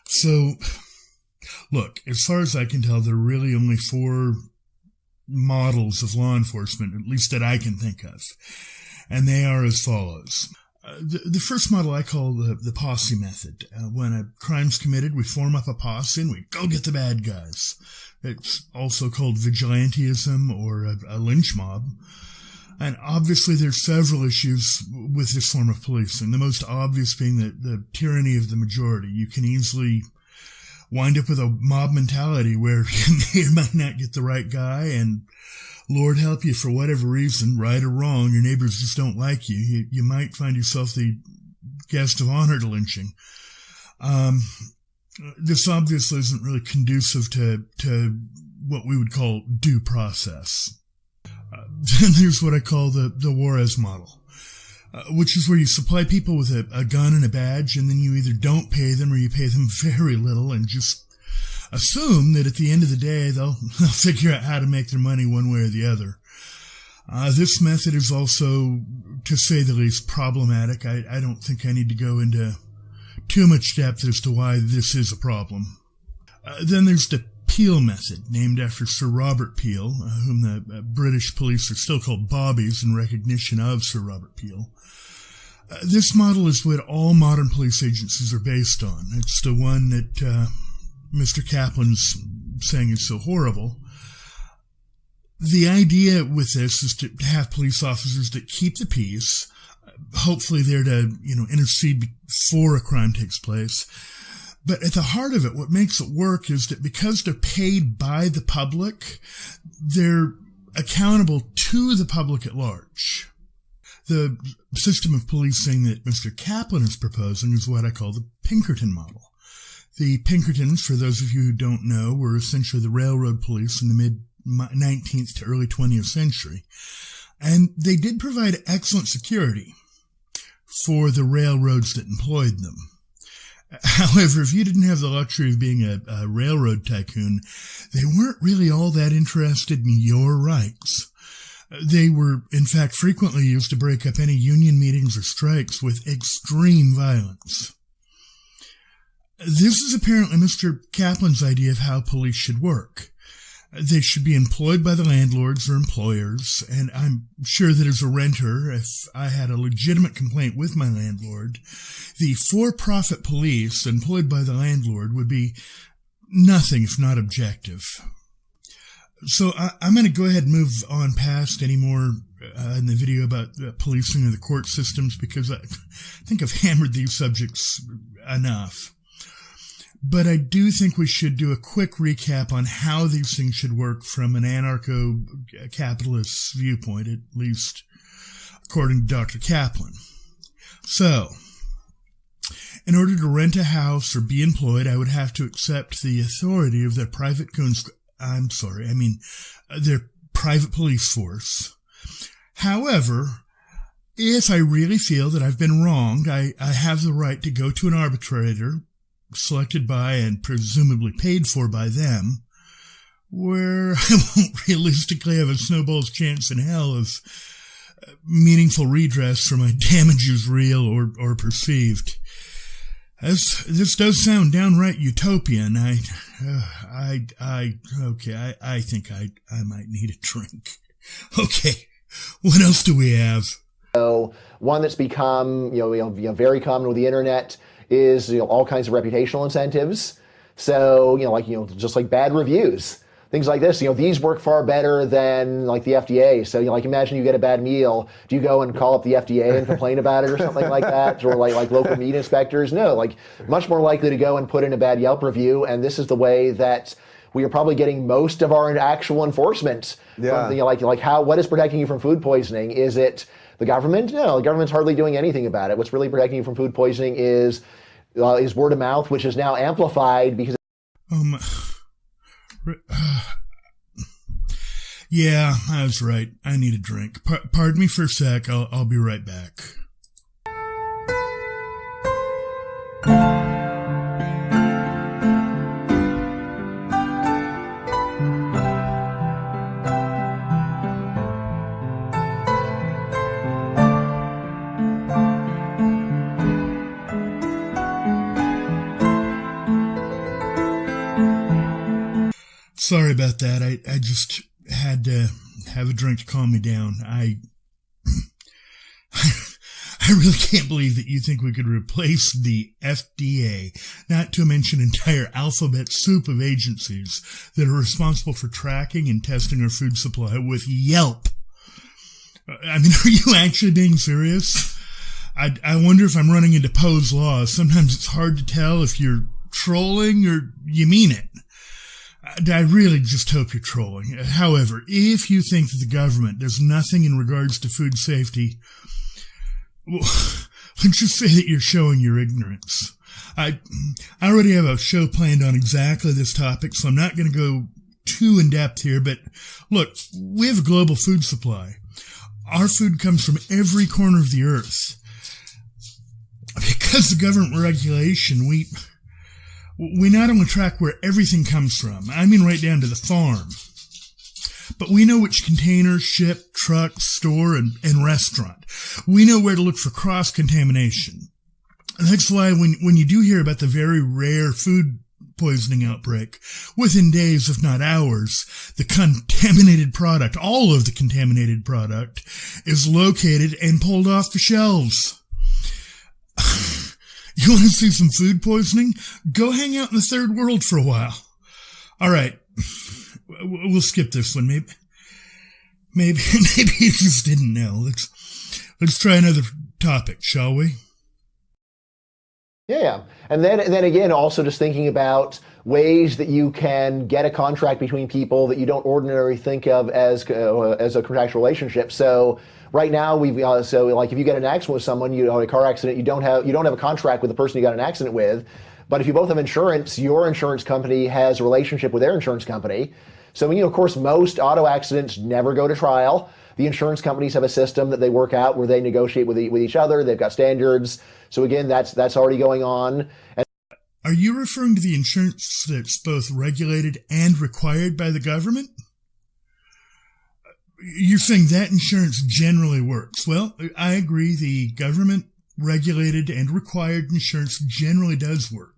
So, look, as far as I can tell, there are really only four models of law enforcement, at least that I can think of. And they are as follows. The first model I call the posse method. When a crime's committed, we form up a posse and we go get the bad guys. It's also called vigilantism or a lynch mob. And obviously there's several issues with this form of policing. The most obvious being the tyranny of the majority. You can easily wind up with a mob mentality where you may or might not get the right guy, and Lord help you, for whatever reason, right or wrong, your neighbors just don't like you. You might find yourself the guest of honor to lynching. This obviously isn't really conducive to what we would call due process. Then there's what I call the Juarez model, which is where you supply people with a gun and a badge, and then you either don't pay them or you pay them very little and just assume that at the end of the day they'll figure out how to make their money one way or the other. This method is also, to say the least, problematic. I don't think I need to go into too much depth as to why this is a problem. Then there's the Peel method, named after Sir Robert Peel, whom the British police are still called bobbies in recognition of Sir Robert Peel. This model is what all modern police agencies are based on. It's the one that Mr. Caplan's saying is so horrible. The idea with this is to have police officers that keep the peace, hopefully there to, intercede before a crime takes place. But at the heart of it, what makes it work is that because they're paid by the public, they're accountable to the public at large. The system of policing that Mr. Caplan is proposing is what I call the Pinkerton model. The Pinkertons, for those of you who don't know, were essentially the railroad police in the mid-19th to early 20th century. And they did provide excellent security for the railroads that employed them. However, if you didn't have the luxury of being a railroad tycoon, they weren't really all that interested in your rights. They were, in fact, frequently used to break up any union meetings or strikes with extreme violence. This is apparently Mr. Caplan's idea of how police should work. They should be employed by the landlords or employers, and I'm sure that as a renter, if I had a legitimate complaint with my landlord, the for-profit police employed by the landlord would be nothing if not objective. So I'm going to go ahead and move on past any more in the video about policing of the court systems, because I think I've hammered these subjects enough. But I do think we should do a quick recap on how these things should work from an anarcho-capitalist viewpoint, at least according to Dr. Caplan. So, in order to rent a house or be employed, I would have to accept the authority of their private their private police force. However, if I really feel that I've been wronged, I have the right to go to an arbitrator selected by and presumably paid for by them, where I won't realistically have a snowball's chance in hell of meaningful redress for my damages, real or perceived. This does sound downright utopian. I think I might need a drink. Okay, what else do we have? So one that's become very common with the internet is all kinds of reputational incentives. So just like bad reviews, things like this. These work far better than like the FDA. So imagine you get a bad meal. Do you go and call up the FDA and complain about it or something like that, or like local meat inspectors? No, much more likely to go and put in a bad Yelp review. And this is the way that we are probably getting most of our actual enforcement. Yeah. From what is protecting you from food poisoning? Is it the government? No, the government's hardly doing anything about it. What's really protecting you from food poisoning is word of mouth, which is now amplified because. Yeah, I was right. I need a drink. Pardon me for a sec. I'll be right back. Sorry about that. I just had to have a drink to calm me down. I really can't believe that you think we could replace the FDA, not to mention entire alphabet soup of agencies that are responsible for tracking and testing our food supply, with Yelp. I mean, are you actually being serious? I wonder if I'm running into Poe's law. Sometimes it's hard to tell if you're trolling or you mean it. I really just hope you're trolling. However, if you think that the government does nothing in regards to food safety, well, let's just say that you're showing your ignorance. I already have a show planned on exactly this topic, so I'm not going to go too in depth here, but look, we have a global food supply. Our food comes from every corner of the earth. Because of government regulation, we not only track where everything comes from, I mean right down to the farm, but we know which containers ship, truck, store, and restaurant. We know where to look for cross-contamination. That's why when you do hear about the very rare food poisoning outbreak, within days, if not hours, the contaminated product, all of the contaminated product, is located and pulled off the shelves. You want to see some food poisoning? Go hang out in the third world for a while. All right. We'll skip this one. Maybe you just didn't know. Let's try another topic, shall we? Yeah. And then again, also just thinking about ways that you can get a contract between people that you don't ordinarily think of as a contractual relationship. So right now, so like if you get an accident with someone, a car accident, you don't have a contract with the person you got in an accident with. But if you both have insurance, your insurance company has a relationship with their insurance company. So, of course, most auto accidents never go to trial. The insurance companies have a system that they work out where they negotiate with each other. They've got standards. So again, that's already going on. And are you referring to the insurance that's both regulated and required by the government? You're saying that insurance generally works. Well, I agree. The government regulated and required insurance generally does work.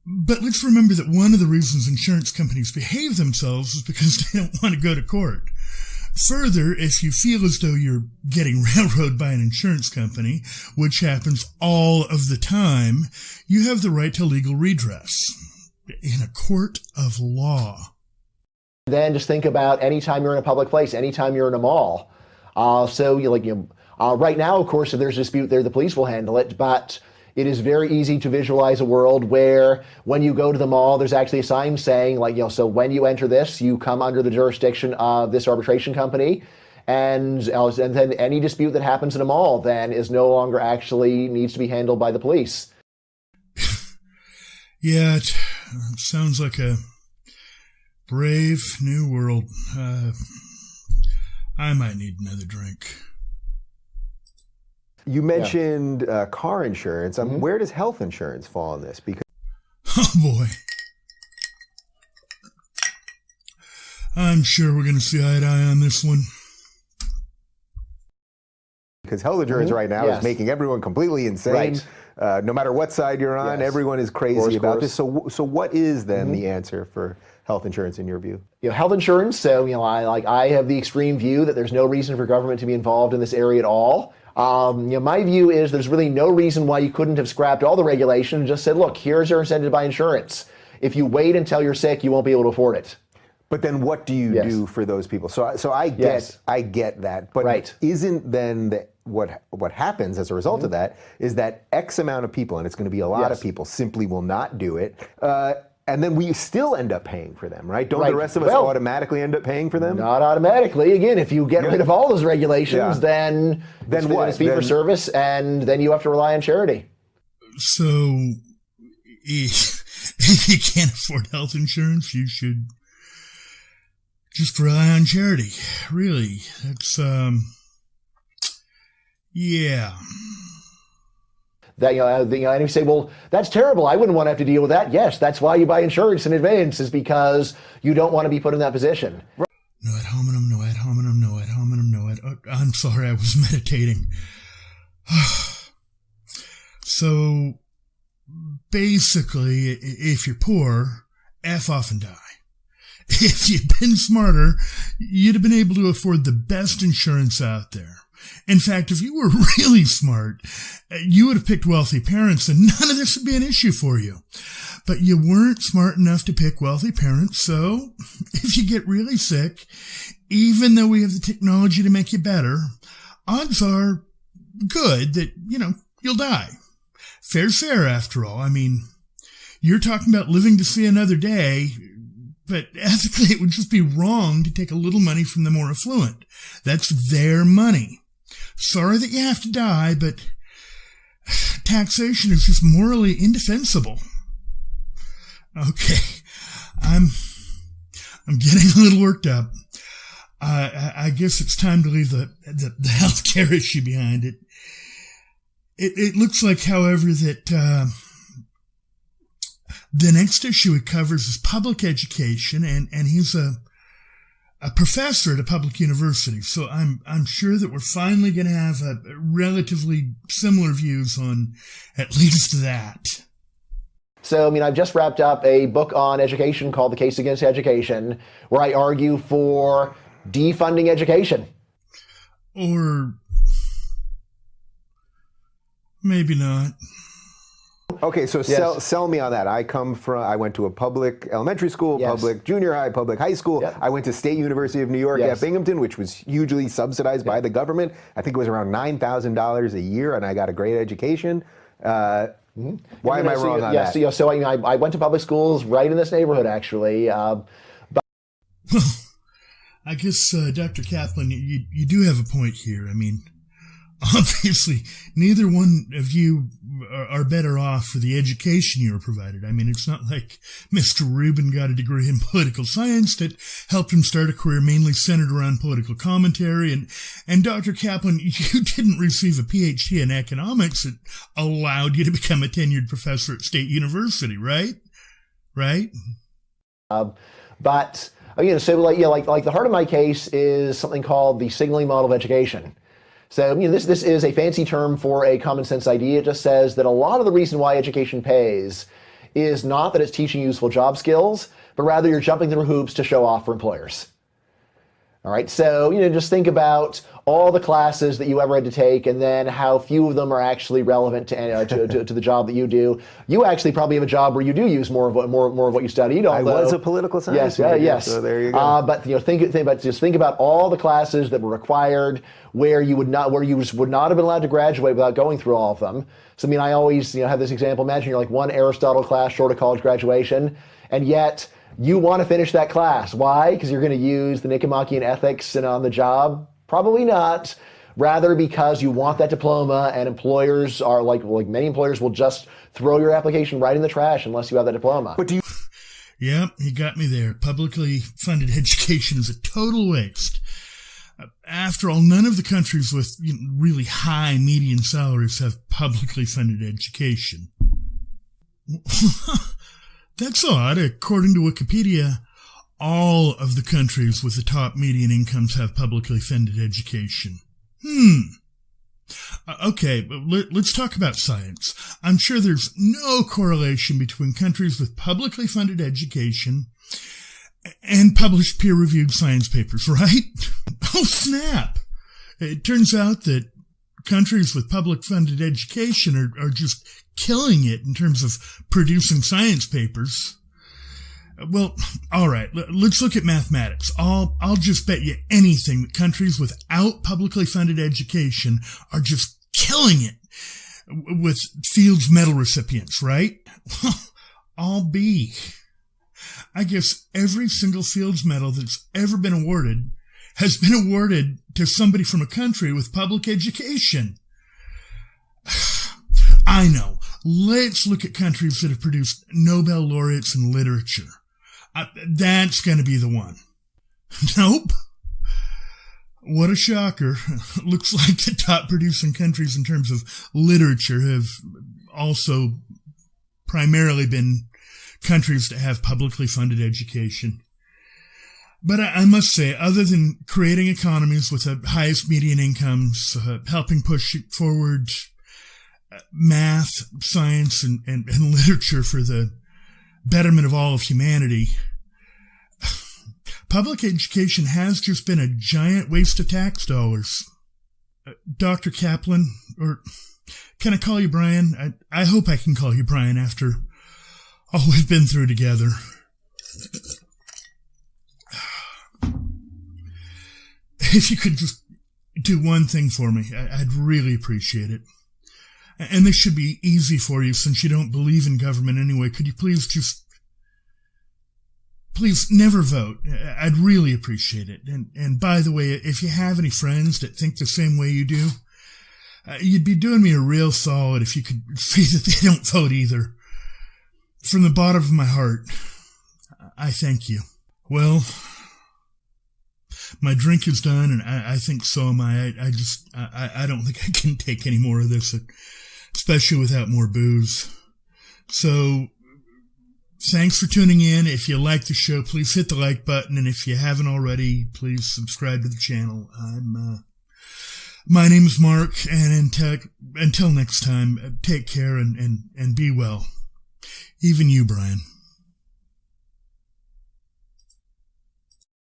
But let's remember that one of the reasons insurance companies behave themselves is because they don't want to go to court. Further, if you feel as though you're getting railroaded by an insurance company, which happens all of the time, you have the right to legal redress in a court of law. Then just think about anytime you're in a public place, anytime you're in a mall. Right now, of course, if there's a dispute there, the police will handle it, but it is very easy to visualize a world where when you go to the mall, there's actually a sign saying, so when you enter this, you come under the jurisdiction of this arbitration company. And then any dispute that happens in a mall then is no longer actually needs to be handled by the police. Yeah, it sounds like a brave new world. I might need another drink. You mentioned car insurance. Where does health insurance fall in this? Because oh boy, I'm sure we're going to see eye to eye on this one. Because health insurance right now is making everyone completely insane. Right. No matter what side you're on, everyone is crazy about this. So what is then the answer for health insurance in your view? Health insurance. So I have the extreme view that there's no reason for government to be involved in this area at all. My view is there's really no reason why you couldn't have scrapped all the regulation and just said, look, here's your incentive to buy insurance. If you wait until you're sick, you won't be able to afford it. But then what do you do for those people? So I get that. But isn't then what happens as a result of that is that X amount of people, and it's going to be a lot of people, simply will not do it. And then we still end up paying for them, right? Don't the rest of us automatically end up paying for them? Not automatically. Again, if you get rid of all those regulations, then what? It's fee for service, and then you have to rely on charity. So, if you can't afford health insurance, you should just rely on charity. Really, that's yeah. That and you say, well, that's terrible. I wouldn't want to have to deal with that. Yes, that's why you buy insurance in advance, is because you don't want to be put in that position. No ad hominem, no ad hominem, no ad hominem, no ad. Oh, I'm sorry, I was meditating. So basically, if you're poor, F off and die. If you'd been smarter, you'd have been able to afford the best insurance out there. In fact, if you were really smart, you would have picked wealthy parents and none of this would be an issue for you. But you weren't smart enough to pick wealthy parents, so if you get really sick, even though we have the technology to make you better, odds are good that, you'll die. Fair's fair, after all. I mean, you're talking about living to see another day, but ethically it would just be wrong to take a little money from the more affluent. That's their money. Sorry that you have to die, but taxation is just morally indefensible. Okay, I'm getting a little worked up. I guess it's time to leave the healthcare issue behind it. It looks like, however, that the next issue it covers is public education, and he's a professor at a public university. So I'm sure that we're finally going to have a relatively similar views on at least that. So, I've just wrapped up a book on education called The Case Against Education, where I argue for defunding education. Or maybe not. Okay, so sell me on that. I went to a public elementary school, public junior high, public high school. Yep. I went to State University of New York at Binghamton, which was hugely subsidized by the government. I think it was around $9,000 a year, and I got a great education. Why am I wrong on that? So I went to public schools right in this neighborhood, actually. Well, I guess, Dr. Caplan, you do have a point here. I mean, obviously, neither one of you are better off for the education you were provided. I mean, it's not like Mr. Rubin got a degree in political science that helped him start a career mainly centered around political commentary. And Dr. Caplan, you didn't receive a PhD in economics that allowed you to become a tenured professor at State University, right? Right? But, like the heart of my case is something called the signaling model of education. So, this is a fancy term for a common sense idea. It just says that a lot of the reason why education pays is not that it's teaching useful job skills, but rather you're jumping through hoops to show off for employers. All right, so, just think about all the classes that you ever had to take and then how few of them are actually relevant to the job that you do. You actually probably have a job where you do use more of what you studied. Although, I was a political science major, yes. So there you go. But think about all the classes that were required where you would not have been allowed to graduate without going through all of them. So I always have this example. Imagine you're like one Aristotle class short of college graduation, and yet you want to finish that class. Why? Because you're going to use the Nicomachean ethics and on the job? Probably not. Rather because you want that diploma, and employers are like many employers will just throw your application right in the trash unless you have that diploma. But do you? Yeah, you got me there. Publicly funded education is a total waste. After all, none of the countries with really high median salaries have publicly funded education. That's odd. According to Wikipedia, all of the countries with the top median incomes have publicly funded education. Okay, let's talk about science. I'm sure there's no correlation between countries with publicly funded education and published peer-reviewed science papers, right? Oh, snap! It turns out that countries with public-funded education are just killing it in terms of producing science papers. Well, all right, let's look at mathematics. I'll just bet you anything that countries without publicly funded education are just killing it with Fields Medal recipients, right? I'll be. I guess every single Fields Medal that's ever been awarded has been awarded to somebody from a country with public education. I know. Let's look at countries that have produced Nobel laureates in literature. That's going to be the one. Nope. What a shocker. Looks like the top producing countries in terms of literature have also primarily been countries that have publicly funded education. But I must say, other than creating economies with the highest median incomes, helping push forward math, science, and literature for the betterment of all of humanity, public education has just been a giant waste of tax dollars. Dr. Caplan, or can I call you Brian? I hope I can call you Brian after all we've been through together. If you could just do one thing for me, I'd really appreciate it. And this should be easy for you since you don't believe in government anyway. Could you please never vote? I'd really appreciate it. And by the way, if you have any friends that think the same way you do, you'd be doing me a real solid if you could see that they don't vote either. From the bottom of my heart, I thank you. Well, my drink is done, and I think so am I. I don't think I can take any more of this, especially without more booze. So, thanks for tuning in. If you like the show, please hit the like button, and if you haven't already, please subscribe to the channel. My name is Mark, and until next time, take care and be well. Even you, Brian.